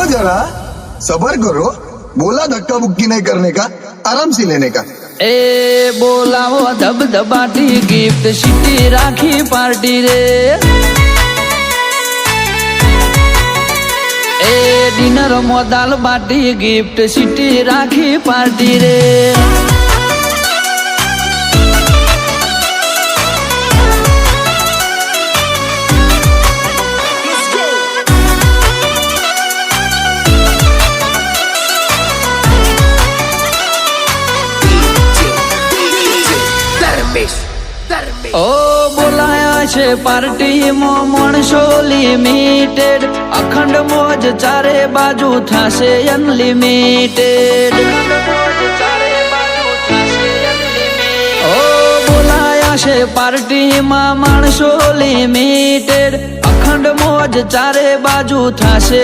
जरा सबर करो, बोला धक्का बुक्की नहीं करने का, आराम से लेने का। ए बोलावो धबधबाटी गिफ्ट सिटी राखी पार्टी रे। ए डिनर में दाल बाटी गिफ्ट सिटी राखी पार्टी रे। ओ बोलाया छे पार्टी में माणसो लिमिटेड, अखंड मोज चारे बाजू थासे अनलिमिटेड। ओ बोलाया छे पार्टी में माणसो लिमिटेड, अखंड मोज चारे बाजू थासे